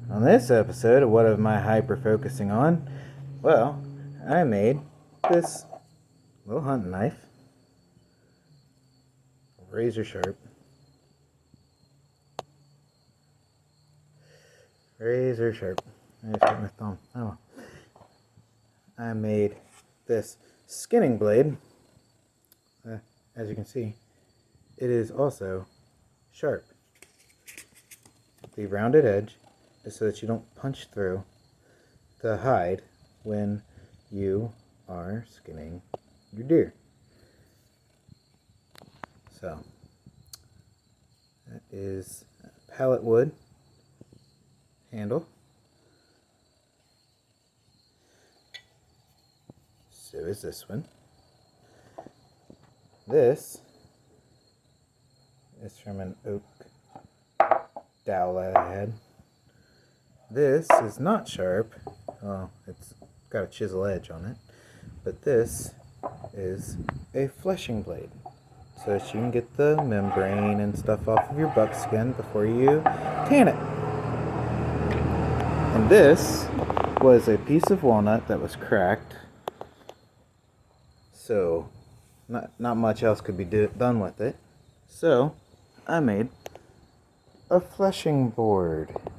On this episode of What Am I Hyper Focusing On? Well, I made this little hunting knife, razor sharp. I just got my thumb. Oh. I made this skinning blade. As you can see, it is also sharp. The rounded edge is so that you don't punch through the hide when you are skinning your deer. So, that is pallet wood handle. So is this one. This is from an oak dowel that I had. This is not sharp. Oh, it's got a chisel edge on it. But this is a fleshing blade, so that you can get the membrane and stuff off of your buckskin before you tan it. And this was a piece of walnut that was cracked, so not much else could be done with it. So I made a fleshing board.